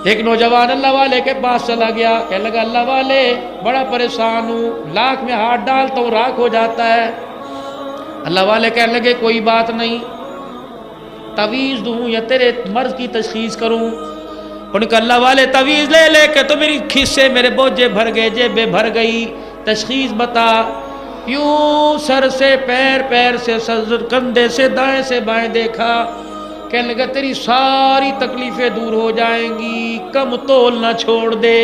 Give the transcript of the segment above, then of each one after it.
ایک نوجوان اللہ والے کے پاس چلا گیا، کہنے لگا اللہ والے بڑا پریشان ہوں، لاکھ میں ہاتھ ڈالتا ہوں راکھ ہو جاتا ہے۔ اللہ والے کہنے لگے کوئی بات نہیں، تعویذ دوں یا تیرے مرض کی تشخیص کروں؟ ان کا اللہ والے تعویذ لے لے کے تو میری کھیسے میرے بوجھے بھر گئے، جیبیں بھر گئی، تشخیص بتا۔ یوں سر سے پیر، پیر سے سر، کندھے سے دائیں سے بائیں دیکھا، کہنے لگا تیری ساری تکلیفیں دور ہو جائیں گی، کم تول نہ چھوڑ دے۔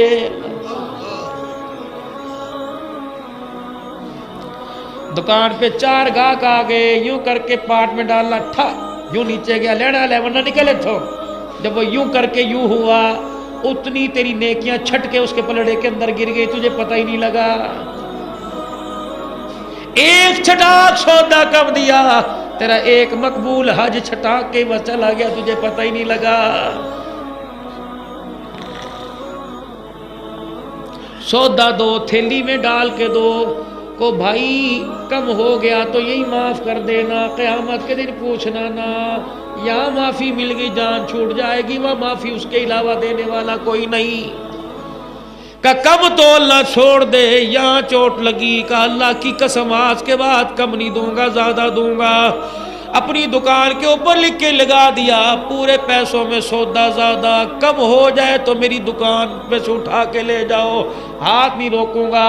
دکان پہ 4 گاہک آ گئے، یوں کر کے پاٹ میں ڈالنا، ٹھا یوں نیچے گیا، لینا لے ورنہ نکلے تھو۔ جب وہ یوں کر کے یوں ہوا، اتنی تیری نیکیاں چھٹ کے اس کے پلڑے کے اندر گر گئی، تجھے پتہ ہی نہیں لگا۔ ایک چھٹاک سودا کم دیا، تیرا ایک مقبول حج چھٹاک کے بس چلا گیا، تجھے پتہ ہی نہیں لگا۔ سودا دو، تھیلی میں ڈال کے دو، کو بھائی کم ہو گیا تو یہی معاف کر دینا، قیامت کے دن پوچھنا نا، یہاں معافی مل گئی جان چھوٹ جائے گی، وہ معافی اس کے علاوہ دینے والا کوئی نہیں۔ کہ کم تول نہ چھوڑ دے، یہاں چوٹ لگی، کہ اللہ کی قسم آج کے بعد کم نہیں دوں گا، زیادہ دوں گا۔ اپنی دکان کے اوپر لکھ کے لگا دیا، پورے پیسوں میں سودا زیادہ، کم ہو جائے تو میری دکان پہ سے اٹھا کے لے جاؤ، ہاتھ نہیں روکوں گا۔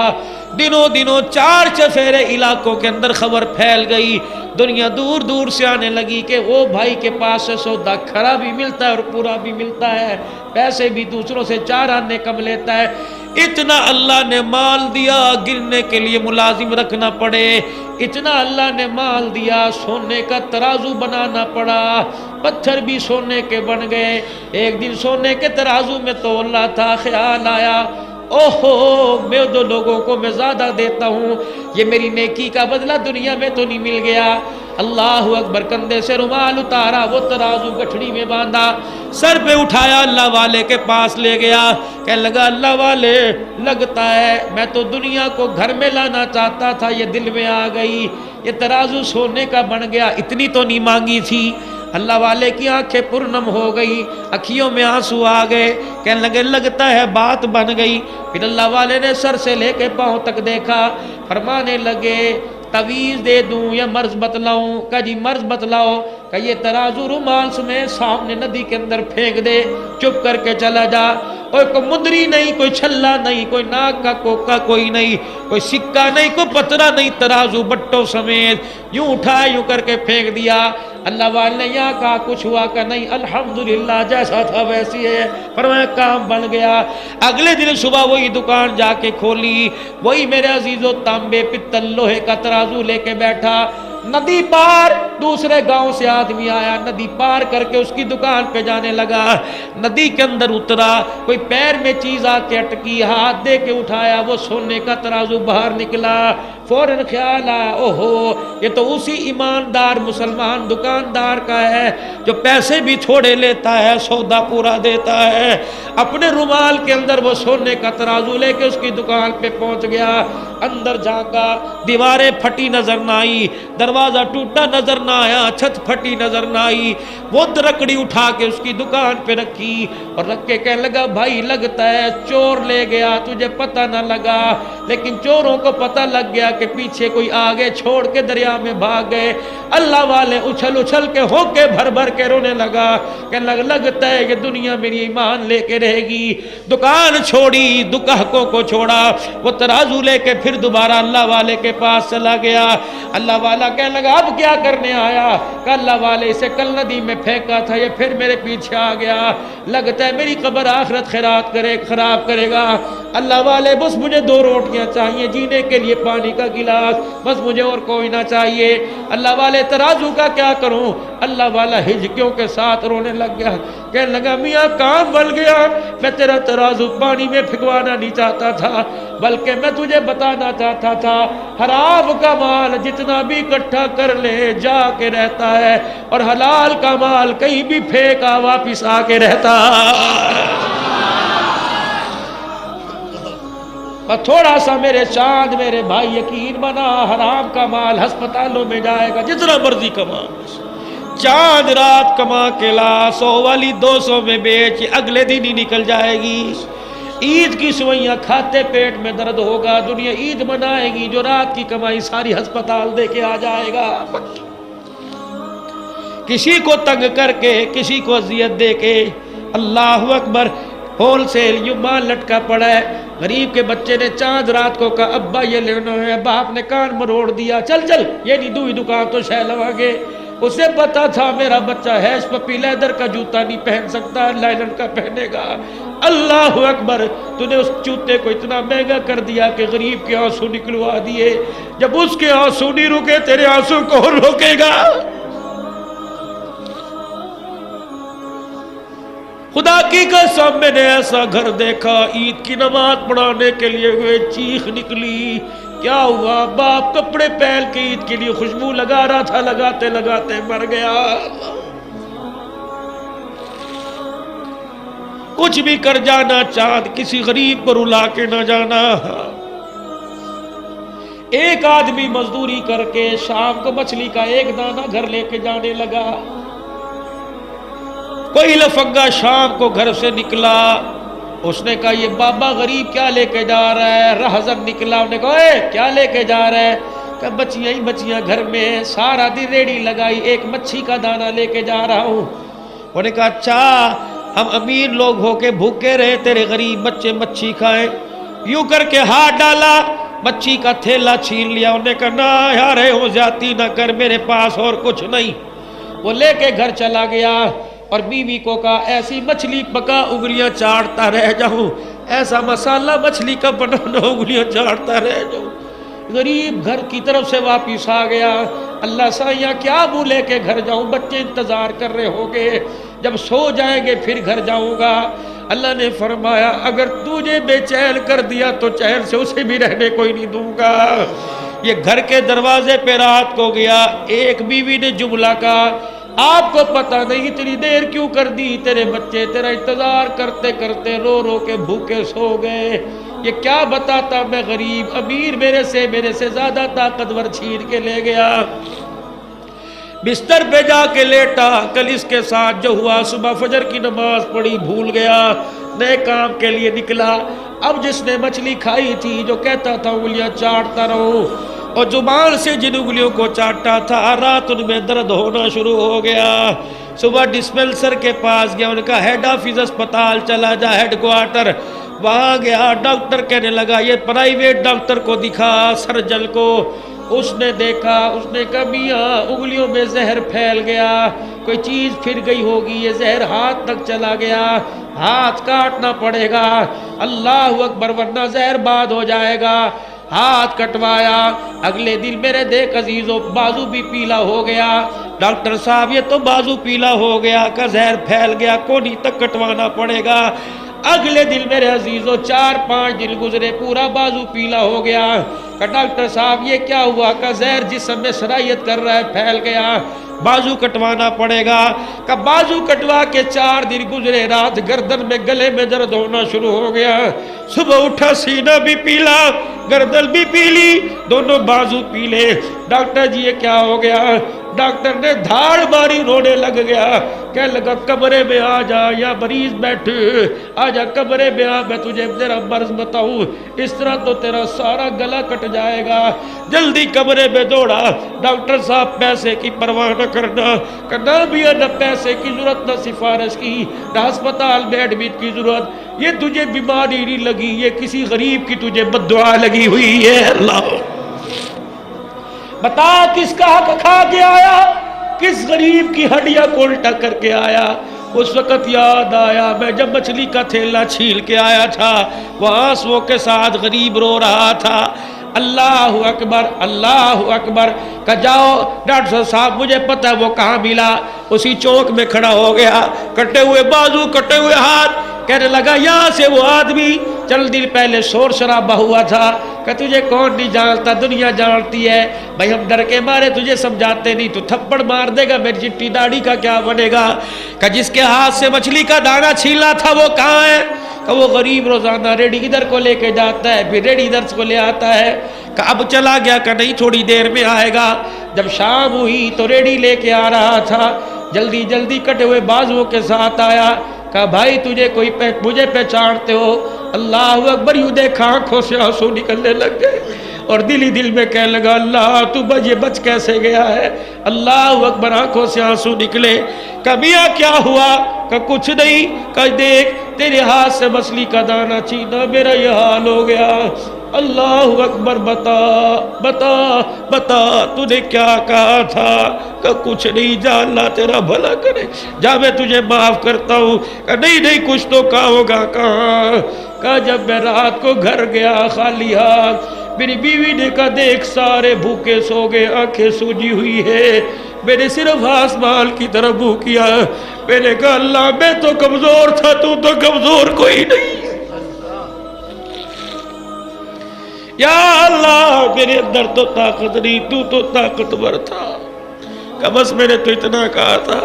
دنوں 4 چفیرے علاقوں کے اندر خبر پھیل گئی، دنیا دور دور سے آنے لگی کہ وہ بھائی کے پاس سے سودا کھرا بھی ملتا ہے اور پورا بھی ملتا ہے، پیسے بھی دوسروں سے 4 آنے کم لیتا ہے۔ اتنا اللہ نے مال دیا، گرنے کے لیے ملازم رکھنا پڑے، اتنا اللہ نے مال دیا، سونے کا ترازو بنانا پڑا، پتھر بھی سونے کے بن گئے۔ ایک دن سونے کے ترازو میں تول رہا تھا، خیال آیا اوہو میں جو لوگوں کو میں زیادہ دیتا ہوں، یہ میری نیکی کا بدلہ دنیا میں تو نہیں مل گیا۔ اللہ اکبر، کندھے سے رومال اتارا، وہ ترازو گٹھڑی میں باندھا، سر پہ اٹھایا، اللہ والے کے پاس لے گیا، کہنے لگا اللہ والے لگتا ہے میں تو دنیا کو گھر میں لانا چاہتا تھا، یہ دل میں آ گئی، یہ ترازو سونے کا بن گیا، اتنی تو نہیں مانگی تھی۔ اللہ والے کی آنکھیں پرنم ہو گئی، اکھیوں میں آنسو آ گئے، کہنے لگے لگتا ہے بات بن گئی۔ پھر اللہ والے نے سر سے لے کے پاؤں تک دیکھا، فرمانے لگے تعویذ دے دوں یا مرض بتلاؤں؟ کہا جی مرض بتلاؤ۔ کہ یہ ترازو رومال سمیت سامنے ندی کے اندر پھینک دے، چپ کر کے چلا جا، کوئی مندری نہیں، کوئی چھلا نہیں، کوئی ناک کا کوکا کوئی نہیں، کوئی سکہ نہیں، کوئی پترا نہیں، ترازو بٹوں سمیت یوں اٹھایا، یوں کر کے پھینک دیا۔ اللہ والے نے یہاں کہا کچھ ہوا کہ نہیں، الحمدللہ جیسا تھا ویسی ہے، فرمایا کام بن گیا۔ اگلے دن صبح وہی دکان جا کے کھولی، وہی میرے عزیزو تانبے پتل لوہے کا ترازو لے کے بیٹھا، ندی پار دوسرے گاؤں سے آدمی آیا، ندی پار کر کے اس کی دکان پہ جانے لگا، ندی کے اندر اترا، کوئی پیر میں چیز آ کے اٹکی، ہاتھ دے کے اٹھایا، وہ سونے کا ترازو باہر نکلا، فوراً خیال آیا اوہو یہ تو اسی ایماندار مسلمان دکاندار کا ہے جو پیسے بھی تھوڑے لیتا ہے، سودا پورا دیتا ہے۔ اپنے رومال کے اندر وہ سونے کا ترازو لے کے اس کی دکان پہ پہنچ گیا، اندر جھانکا، دیواریں پھٹی نظر نہ آئی، دروازہ ٹوٹا نظر نہ آیا، چھت پھٹی نظر نہ آئی، وہ لکڑی اٹھا کے اس کی دکان پہ رکھی اور رکھ کے کہنے لگا بھائی لگتا ہے چور لے گیا، تجھے پتہ نہ لگا، لیکن چوروں کو پتہ لگ گیا کہ پیچھے کوئی آگے چھوڑ کے دریا میں بھاگ گئے۔ اللہ والے اچھل اچھل کے ہو کے بھر بھر کے رونے لگا کہ لگتا ہے کہ دنیا میری ایمان لے کے رہے گی۔ دکان چھوڑی، دکاہکوں کو چھوڑا، وہ ترازو لے کے پھر دوبارہ اللہ والے کے پاس چلا گیا۔ اللہ والا کہنے لگا اب کیا کرنے آیا؟ کہ اللہ والے اسے کل ندی میں پھینکا تھا، یہ پھر میرے پیچھے آ گیا، لگتا ہے میری قبر آخرت خراب کرے گا۔ اللہ والے بس مجھے 2 روٹیاں چاہیے، جینے کے لیے پانی کا گلاس، بس مجھے اور کوئی نہ چاہیے۔ اللہ والے ترازو کا کیا کروں؟ اللہ والا ہجکیوں کے ساتھ رونے لگ گیا، کہنے لگا میاں کام بن گیا، میں تیرا ترازو پانی میں پھینکوانا نہیں چاہتا تھا، بلکہ میں تجھے بتانا چاہتا تھا حرام کا مال جتنا بھی اکٹھا کر لے جا کے رہتا ہے، اور حلال کا مال کہیں بھی پھینکا واپس آ کے رہتا۔ تھوڑا سا میرے چاند میرے بھائی یقین بنا، حرام کا مال ہسپتالوں میں جائے گا، جتنا مرضی کما، چاند رات کما کے لا، 100 والی 200 میں بیچ، اگلے دن ہی نکل جائے گی۔ عید کی سوئیاں کھاتے پیٹ میں درد ہوگا، دنیا عید منائے گی، جو رات کی کمائی ساری ہسپتال دے کے آ جائے گا۔ کسی کو تنگ کر کے، کسی کو اذیت دے کے، اللہ اکبر، ہول سیل یوں مال لٹکا پڑا ہے۔ غریب کے بچے نے چاند رات کو کہا ابا یہ لینا ہے، باپ نے کان مروڑ دیا، چل چل یہ نہیں دوئی دکان تو شہ لوا گے۔ اسے پتا تھا میرا بچہ ہیش پپی لیدر کا جوتا نہیں پہن سکتا، لائلن کا پہنے گا۔ اللہ اکبر، تو نے اس جوتے کو اتنا مہنگا کر دیا کہ غریب کے آنسو نکلوا دیے۔ جب اس کے آنسو نہیں رکے، تیرے آنسو کون روکے گا؟ خدا کی قسم میں نے ایسا گھر دیکھا، عید کی نماز پڑھانے کے لیے ہوئے، چیخ نکلی۔ کیا ہوا؟ باپ کپڑے پہن کے عید کے لیے خوشبو لگا رہا تھا، لگاتے لگاتے مر گیا۔ کچھ بھی کر جانا چاند، کسی غریب کو رلا کے نہ جانا۔ ایک آدمی مزدوری کر کے شام کو مچھلی کا ایک دانہ گھر لے کے جانے لگا۔ کوئی لفنگا شام کو گھر سے نکلا، اس نے کہا یہ بابا غریب کیا لے کے جا رہا ہے؟ رہزن نکلا، انہوں نے کہا اے کیا لے کے جا رہا ہے؟ کہا بچیاں ہی بچیاں گھر میں، سارا دن ریڑی لگائی، ایک مچھی کا دانہ لے کے جا رہا ہوں۔ انہوں نے کہا اچھا، ہم امیر لوگ ہو کے بھوکے رہے، تیرے غریب بچے مچھی کھائیں؟ یوں کر کے ہاتھ ڈالا، مچھی کا تھیلا چھین لیا۔ انہوں نے کہا نہ یار ہو زیادتی نہ کر، میرے پاس اور کچھ نہیں۔ وہ لے کے گھر چلا گیا اور بیوی کو کہا ایسی مچھلی پکا انگلیاں چاٹتا رہ جاؤں، ایسا مسالہ مچھلی کا بنانا انگلیاں چاٹتا رہ جاؤں۔ غریب گھر کی طرف سے واپس آ گیا۔ اللہ سائیاں کیا منہ لے کے گھر جاؤں، بچے انتظار کر رہے ہوگے، جب سو جائیں گے پھر گھر جاؤں گا۔ اللہ نے فرمایا اگر تجھے بے چین کر دیا تو چین سے اسے بھی رہنے کوئی نہیں دوں گا۔ یہ گھر کے دروازے پہ رات کو گیا، ایک بیوی نے جملہ کہا آپ کو پتہ نہیں اتنی دیر کیوں کر دی، تیرے بچے تیرا انتظار کرتے کرتے رو رو کے بھوکے سو گئے۔ یہ کیا بتاتا میں غریب، امیر میرے سے زیادہ طاقتور چھین کے لے گیا۔ بستر پہ جا کے لیٹا، کل اس کے ساتھ جو ہوا، صبح فجر کی نماز پڑھی بھول گیا، نئے کام کے لیے نکلا۔ اب جس نے مچھلی کھائی تھی، جو کہتا تھا انگلیاں چاٹتا رہو، اور زبان سے جن انگلیوں کو چاٹا تھا، رات ان میں درد ہونا شروع ہو گیا۔ صبح ڈسپینسر کے پاس گیا، ان کا ہیڈ آفس اسپتال چلا جا، ہیڈ کوارٹر، وہاں گیا۔ ڈاکٹر کہنے لگا یہ پرائیویٹ ڈاکٹر کو دکھا، سرجن کو۔ اس نے دیکھا، اس نے کہا میاں انگلیوں میں زہر پھیل گیا، کوئی چیز پھر گئی ہوگی، یہ زہر ہاتھ تک چلا گیا، ہاتھ کاٹنا پڑے گا، اللہ اکبر، ورنہ زہر بعد ہو جائے گا۔ ہاتھ کٹوایا، اگلے دن میرے دیکھ عزیزو بازو بھی پیلا ہو گیا۔ ڈاکٹر صاحب یہ تو بازو پیلا ہو گیا، کا زہر پھیل گیا، کونی تک کٹوانا پڑے گا۔ اگلے دن میرے عزیزو 4-5 دن گزرے، پورا بازو پیلا ہو گیا۔ کہ ڈاکٹر صاحب یہ کیا ہوا؟ کا زہر جسم میں سرائیت کر رہا ہے، پھیل گیا، بازو کٹوانا پڑے گا۔ کہ بازو کٹوا کے 4 دن گزرے، رات گردن میں گلے میں درد ہونا شروع ہو گیا۔ صبح اٹھا سینہ بھی پیلا، گردن بھی پیلی، دونوں بازو پیلے۔ ڈاکٹر جی یہ کیا ہو گیا؟ ڈاکٹر نے دھاڑ ماری، رونے لگ گیا، کہنے لگا کمرے میں آ جا، یا مریض بیٹھے، آ جا کمرے میں آ، میں تجھے تیرا مرض بتاؤں، اس طرح تو تیرا سارا گلا کٹ جائے گا۔ جلدی کمرے میں دوڑا۔ ڈاکٹر صاحب پیسے کی پرواہ نہ کرنا، کہ نہ بھی نہ پیسے کی ضرورت، نہ سفارش کی، نہ ہسپتال میں ایڈمٹ کی ضرورت، یہ تجھے بیماری نہیں لگی، یہ کسی غریب کی تجھے بد دعا لگی ہوئی ہے۔ اللہ بتا کس کا حق کھا کے آیا، کس غریب کی ہڈیاں کو الٹا کر کے آیا۔ اس وقت یاد آیا میں جب مچھلی کا تھیلا چھیل کے آیا تھا، وہ آنسوؤں کے ساتھ غریب رو رہا تھا۔ اللہ اکبر، اللہ اکبر۔ کہ جاؤ ڈاکٹر صاحب مجھے پتہ ہے وہ کہاں ملا، اسی چوک میں کھڑا ہو گیا، کٹے ہوئے بازو، کٹے ہوئے ہاتھ، کہنے لگا یہاں سے وہ آدمی چند دن پہلے شور شرابہ ہوا تھا، کہ تجھے کون نہیں جانتا، دنیا جانتی ہے، بھائی ہم ڈر کے مارے تجھے سمجھاتے نہیں، تو تھپڑ مار دے گا، میری چٹی داڑھی کا کیا بنے گا۔ کہ جس کے ہاتھ سے مچھلی کا دانہ چھیلا تھا وہ کہاں ہے؟ کہ وہ غریب روزانہ ریڑھی ادھر کو لے کے جاتا ہے، پھر ریڑھی ادھر کو لے آتا ہے۔ کہ اب چلا گیا، کہ نہیں تھوڑی دیر میں آئے گا۔ جب شام ہوئی تو ریڑھی لے کے آ رہا تھا، جلدی جلدی کٹے ہوئے بازوؤں کے ساتھ آیا، کہا بھائی تجھے مجھے پہچانتے ہو؟ اللہ اکبر، یوں دیکھا آنکھوں سے آنسو نکلنے لگ گئے اور دل ہی دل میں کہنے لگا اللہ تو یہ بچ کیسے گیا ہے؟ اللہ اکبر، آنکھوں سے آنسو نکلے۔ کہا میاں کیا ہوا؟ کہا کچھ نہیں۔ کہا دیکھ تیرے ہاتھ سے مچھلی کا دانہ چھینا میرا یہ حال ہو گیا۔ اللہ اکبر، بتا بتا بتا تو نے کیا کہا تھا؟ کہ کچھ نہیں، جا اللہ تیرا بھلا کرے، جا میں تجھے معاف کرتا ہوں۔ کہ نہیں نہیں کچھ تو کہا ہوگا۔ کہاں؟ کہا جب میں رات کو گھر گیا خالی ہاتھ، میری بیوی نے کہا دیکھ سارے بھوکے سو گئے، آنکھیں سوجی ہوئی ہے، میں نے صرف آسمان کی طرف منہ کیا۔ میں نے کہا اللہ میں تو کمزور تھا، تو کمزور کوئی نہیں۔ یا اللہ میرے اندر تو طاقت نہیں، تو طاقتور تھا۔ کہ بس میں نے تو اتنا کہا تھا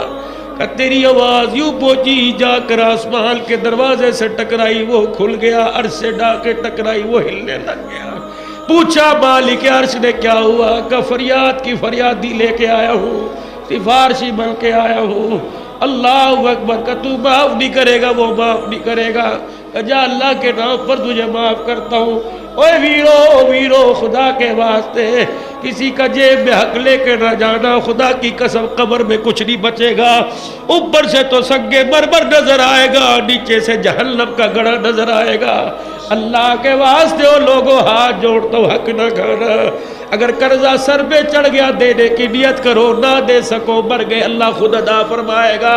کہ تیری آواز یوں پہنچی، جا کر آسمان کے دروازے سے ٹکرائی، وہ کھل گیا، عرش سے ڈا کے ٹکرائی، وہ ہلنے لگ گیا۔ پوچھا مالک عرش نے کیا ہوا؟ کہ فریاد کی فریادی لے کے آیا ہوں، سفارشی بن کے آیا ہوں۔ اللہ اکبر، کہ تو معاف نہیں کرے گا وہ معاف نہیں کرے گا۔ کہ جا اللہ کے نام پر تجھے معاف کرتا ہوں۔ اوے ویرو خدا کے واسطے کسی کا جیب میں حق لے کے نہ جانا، خدا کی قسم قبر میں کچھ نہیں بچے گا۔ اوپر سے تو سنگے مرمر نظر آئے گا، نیچے سے جہنم کا گڑھا نظر آئے گا۔ اللہ کے واسطے او لوگوں ہاتھ جوڑ تو حق نہ کھانا۔ اگر قرضہ سر پہ چڑھ گیا دینے کی نیت کرو، نہ دے سکو مر گئے، اللہ خود ادا فرمائے گا۔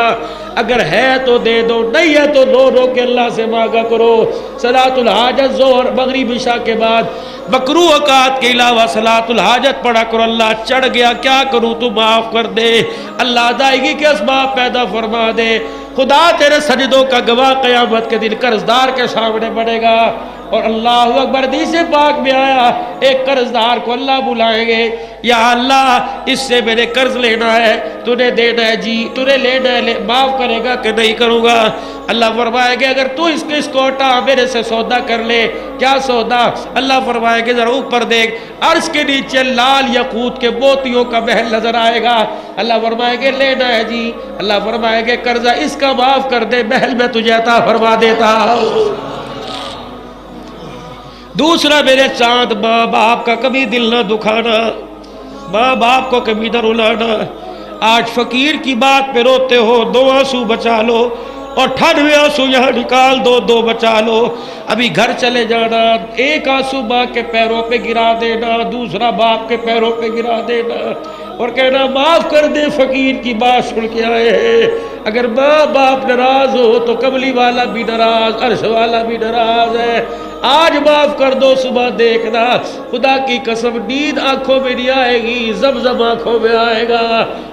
اگر ہے تو دے دو، نہیں ہے تو رو کے اللہ سے مانگا کرو۔ صلاۃ الحاجت ظہر مغرب عشاء کے بعد مکروہ اوقات کے علاوہ صلاۃ الحاجت پڑھا کرو۔ اللہ چڑھ گیا کیا کروں تو معاف کر دے، اللہ ادائیگی کے اسباب پیدا فرما دے۔ خدا تیرے سجدوں کا گواہ قیامت کے دن قرضدار کے سامنے بڑھے گا۔ اور اللہ اکبر، حدیث پاک میں آیا ایک قرضدار کو اللہ بلائیں گے، یا اللہ اس سے میں نے قرض لینا ہے، تو نے دینا ہے جی، تو نے لینا ہے، معاف کرے گا کہ نہیں کروں گا؟ اللہ فرمائے گا اگر تو اس کو ہٹا میرے سے سودا کر لے۔ کیا سودا؟ اللہ فرمائے گا ذرا اوپر دیکھ، عرش کے نیچے لال یاقوت کے موتیوں کا محل نظر آئے گا۔ اللہ فرمائے گا لینا ہے جی، اللہ فرمائے گا قرضہ اس کا معاف کر دے، محل میں تجھے عطا فرما دیتا ہوں۔ دوسرا میرے چاند، ماں باپ کا کبھی دل نہ دکھانا، ماں باپ کو کبھی نہ رلانا۔ آج فقیر کی بات پہ روتے ہو، 2 آنسو بچا لو، اور 98 آنسو یہاں نکال دو، 2 بچا لو۔ ابھی گھر چلے جانا، 1 آنسو ماں کے پیروں پہ گرا دینا، دوسرا باپ کے پیروں پہ گرا دینا، اور کہنا معاف کر دے، فقیر کی بات سن کے آئے ہیں۔ اگر ماں باپ ناراض ہو تو کملی والا بھی ناراض، عرش والا بھی ناراض ہے۔ آج معاف کر دو، صبح دیکھنا خدا کی قسم نیند آنکھوں میں نہیں آئے گی، زمزم آنکھوں میں آئے گا،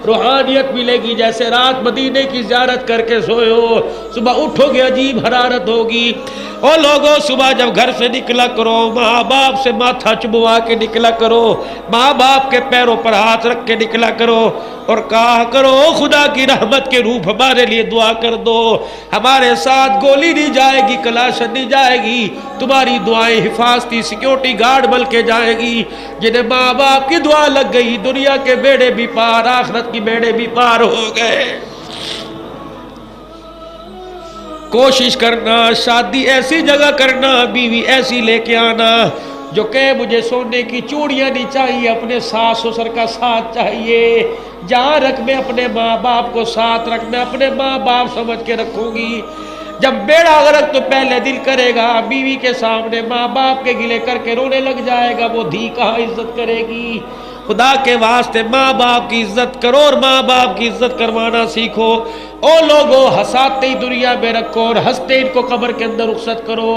روحانیت ملے گی۔ جیسے رات مدینے کی زیارت کر کے سوئے ہو، صبح اٹھو گے عجیب حرارت ہوگی۔ اور لوگوں صبح جب گھر سے نکلا کرو، ماں باپ سے ماتھا چبوا کے نکلا کرو، ماں باپ کے پیروں پر ہاتھ رکھ کے نکلا کرو، اور کہا کرو خدا کی رحمت کے روپ ہمارے لیے دعا کر دو، ہمارے ساتھ گولی نہیں جائے گی، کلاشن نہیں جائے گی، تمہاری دعائیں حفاظتی سیکیورٹی گارڈ بل کے جائے گی۔ جنہیں ماں باپ کی دعا لگ گئی، دنیا کے بیڑے بھی پار، آخرت کی بیڑے بھی پار ہو گئے۔ کوشش کرنا شادی ایسی جگہ کرنا، بیوی ایسی لے کے آنا جو کہ مجھے سونے کی چوڑیاں نہیں چاہیے، اپنے ساس سسر کا ساتھ چاہیے، جہاں رکھ میں اپنے ماں باپ کو ساتھ رکھ، میں اپنے ماں باپ سمجھ کے رکھوں گی۔ جب بیڑا غرق تو پہلے دل کرے گا، بیوی کے سامنے ماں باپ کے گلے کر کے رونے لگ جائے گا، وہ دھی کہاں عزت کرے گی؟ خدا کے واسطے ماں باپ کی عزت کرو اور ماں باپ کی عزت کروانا سیکھو۔ او لوگو ہنساتے ہی دنیا میں رکھو اور ہنستے ان کو قبر کے اندر رخصت کرو۔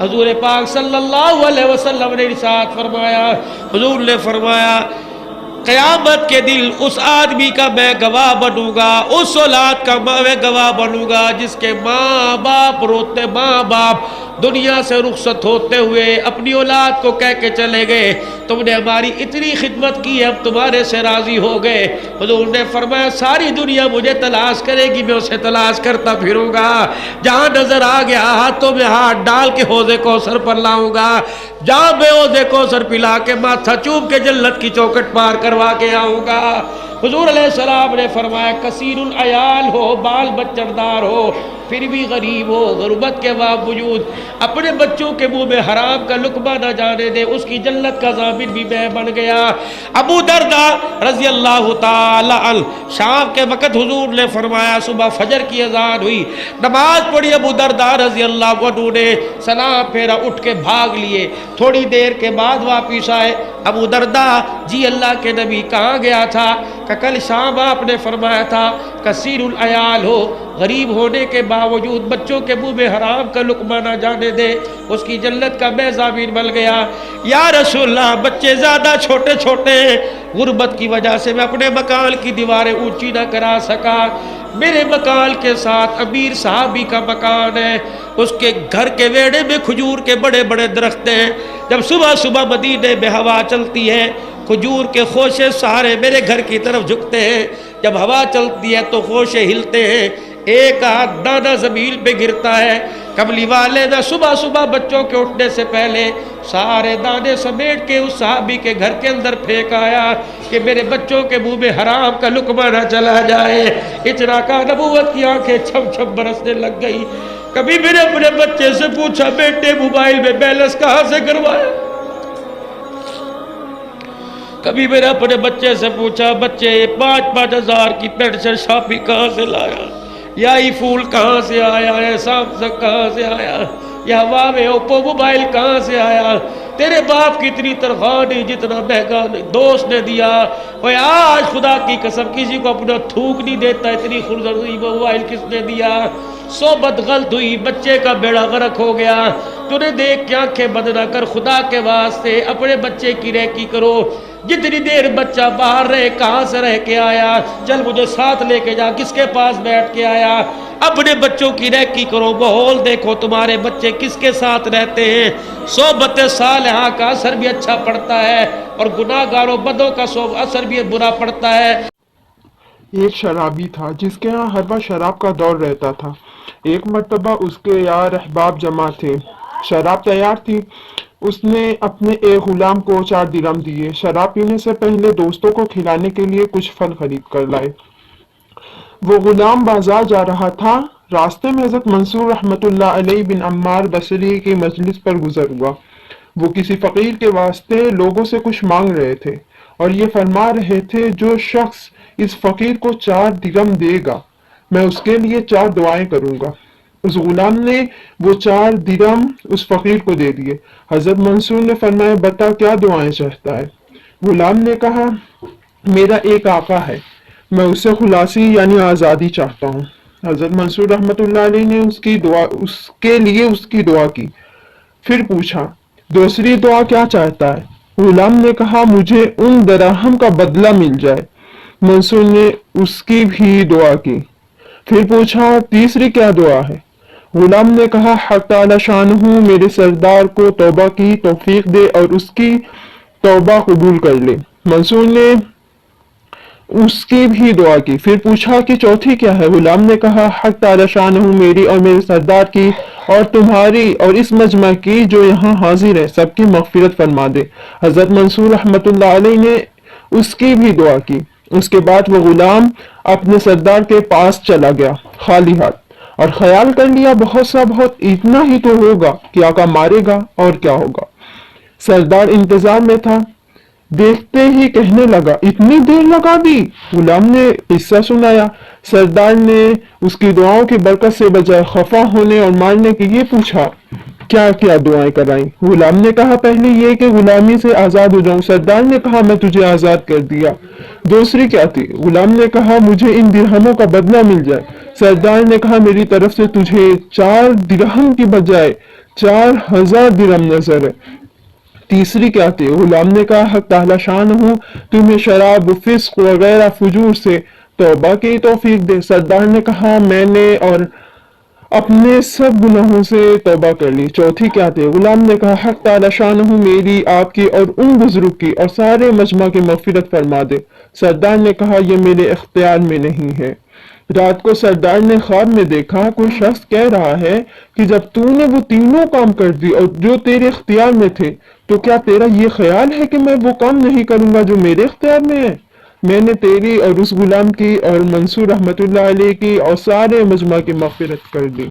حضور پاک صلی اللہ علیہ وسلم نے ارشاد فرمایا، حضور نے فرمایا قیامت کے دن اس آدمی کا میں گواہ بنوں گا، اس اولاد کا میں گواہ بنوں گا جس کے ماں باپ روتے، ماں باپ دنیا سے رخصت ہوتے ہوئے اپنی اولاد کو کہہ کے چلے گئے تم نے ہماری اتنی خدمت کی ہے ہم تمہارے سے راضی ہو گئے. حضور نے فرمایا ساری دنیا مجھے تلاش کرے گی میں اسے تلاش کرتا پھروں گا. جہاں نظر آ گیا ہاتھوں میں ہاتھ ڈال کے حوض کوثر پر لاؤں گا. جہاں میں حوض کوثر پلا کے ماتھا چوم کے جنت کی چوکھٹ پار کروا کے آؤں گا. حضور علیہ السلام نے فرمایا کثیر العیال ہو بال بچڑدار ہو پھر بھی غریب ہو غربت کے باوجود اپنے بچوں کے منہ میں حرام کا لقمہ نہ جانے دے اس کی جنت کا ضامن بھی میں بن گیا. ابو درداء رضی اللہ تعالی عنہ شام کے وقت حضور نے فرمایا صبح فجر کی اذان ہوئی نماز پڑھی. ابو درداء رضی اللہ عنہ نے سلام پھیرا اٹھ کے بھاگ لیے. تھوڑی دیر کے بعد واپس آئے. ابو درداء جی اللہ کے نبی کہاں گیا تھا؟ کہ کل شام آپ نے فرمایا تھا کثیر العیال ہو غریب ہونے کے باوجود بچوں کے منہ میں حرام کا لقمہ نہ جانے دے اس کی جنت کا میں ضامن بن گیا. یا رسول اللہ بچے زیادہ چھوٹے چھوٹے ہیں غربت کی وجہ سے میں اپنے مکان کی دیواریں اونچی نہ کرا سکا. میرے مکان کے ساتھ امیر صحابی کا مکان ہے اس کے گھر کے ویڑے میں کھجور کے بڑے بڑے درخت ہیں. جب صبح صبح مدینے میں ہوا چلتی ہے کھجور کے خوشے سارے میرے گھر کی طرف جھکتے ہیں. جب ہوا چلتی ہے تو خوشے ہلتے ہیں ایک آدھ دانہ زمین پہ گرتا ہے. کملی والے نے صبح صبح بچوں کے اٹھنے سے پہلے سارے دانے سمیٹ کے اس صحابی کے گھر کے اندر پھینک آیا کہ میرے بچوں کے منہ میں حرام کا لقمہ نہ چلا جائے. اتنا کا نبوت کی آنکھیں چھم چھم برسنے لگ گئی. کبھی میں نے اپنے بچے سے پوچھا بیٹے موبائل میں بیلنس کہاں سے کروایا؟ کبھی میں نے اپنے بچے سے پوچھا بچے 5-5 ہزار کی پینشن شاپنگ کہاں سے لایا؟ یا یہ پھول کہاں سے آیا ہے؟ سیمسنگ کہاں سے آیا؟ یا ہواوے اوپو موبائل کہاں سے آیا؟ تیرے باپ کی اتنی تنخواہ نہیں جتنا مہنگا دوست نے دیا. وہ آج خدا کی قسم کسی کو اپنا تھوک نہیں دیتا اتنی خوبصورت موبائل کس نے دیا؟ صحبت غلط ہوئی بچے کا بیڑا غرق ہو گیا. تُنے دیکھ کے آنکھیں بند نہ کر خدا کے واسطے اپنے بچے کی ریکی کرو. جتنی دیر بچہ باہر رہے کہاں سے رہ کے آیا چل مجھے ساتھ لے کے جا کس کے پاس بیٹھ کے آیا. اپنے بچوں کی ریکی کرو ماحول دیکھو تمہارے بچے کس کے ساتھ رہتے ہیں. صحبت صالحہ کا اثر بھی اچھا پڑتا ہے اور گناہ گاروں بدوں کا اثر بھی برا پڑتا ہے. ایک شرابی تھا جس کے ہاں ہر وقت شراب کا دور رہتا تھا. ایک مرتبہ اس کے یار احباب جمع تھے. شراب تیار تھی. اس نے اپنے ایک غلام کو 4 درہم دیے. شراب پینے سے پہلے دوستوں کو کھلانے کے لیے کچھ پھل خرید کر لائے. وہ غلام بازار جا رہا تھا. راستے میں حضرت منصور رحمت اللہ علیہ بن عمار بصری کی مجلس پر گزر ہوا. وہ کسی فقیر کے واسطے لوگوں سے کچھ مانگ رہے تھے اور یہ فرما رہے تھے جو شخص اس فقیر کو 4 درہم دے گا میں اس کے لیے 4 دعائیں کروں گا. اس غلام نے وہ 4 درہم اس فقیر کو دے دیے. حضرت منصور نے فرمایا بتا کیا دعائیں چاہتا ہے؟ غلام نے کہا میرا ایک آقا ہے میں اس سے خلاصی یعنی آزادی چاہتا ہوں. حضرت منصور رحمت اللہ علیہ نے اس کی دعا کی. پھر پوچھا دوسری دعا کیا چاہتا ہے؟ غلام نے کہا مجھے ان دراہم کا بدلہ مل جائے. منصور نے اس کی بھی دعا کی. پھر پوچھا تیسری کیا دعا ہے؟ غلام نے کہا حق تعالی شانہ میرے سردار کو توبہ کی توفیق دے اور اس کی توبہ قبول کر لے. منصور نے اس کی بھی دعا کی. پھر پوچھا کہ چوتھی کیا ہے؟ غلام نے کہا حق تعالی شانہ میری اور میرے سردار کی اور تمہاری اور اس مجمع کی جو یہاں حاضر ہے سب کی مغفرت فرما دے. حضرت منصور رحمت اللہ علیہ نے اس کی بھی دعا کی. اس کے بعد وہ غلام اپنے سردار کے پاس چلا گیا خالی ہاتھ اور خیال کر لیا بہت اتنا ہی تو ہوگا کہ آقا مارے گا اور کیا ہوگا. سردار انتظار میں تھا. دیکھتے ہی کہنے لگا اتنی دیر لگا دی. غلام نے قصہ سنایا. سردار نے اس کی دعاؤں کی برکت سے بجائے خفا ہونے اور مارنے کے یہ پوچھا کیا کیا دعائیں کرائیں؟ غلام نے کہا پہلے یہ کہ غلامی سے آزاد ہو جاؤں. سردار نے کہا میں تجھے آزاد کر دیا. دوسری کیا تھی؟ غلام نے کہا مجھے ان درہموں کا بدلہ مل جائے. سردار نے کہا میری طرف سے تجھے 4 درہم کی بجائے 4000 درہم نظر ہے. تیسری کیا تھی؟ غلام نے کہا حق تعالی شانہ تمہیں شراب فسق وغیرہ فجور سے توبہ کی توفیق دے. سردار نے کہا میں نے اور اپنے سب گناہوں سے توبہ کر لی۔ چوتھی کیا تھی؟ غلام نے کہا حق تعالی شانہ میری، آپ کی اور ان بزرگ کی اور سارے مجمع کی مغفرت فرما دے۔ سردار نے کہا یہ میرے اختیار میں نہیں ہے۔ رات کو سردار نے خواب میں دیکھا کوئی شخص کہہ رہا ہے کہ جب تو نے وہ تینوں کام کر دی اور جو تیرے اختیار میں تھے تو کیا تیرا یہ خیال ہے کہ میں وہ کام نہیں کروں گا جو میرے اختیار میں ہے؟ میں نے تیری اور اس غلام کی اور منصور رحمت اللہ علیہ کی اور سارے مجمع کی مغفرت کر دی۔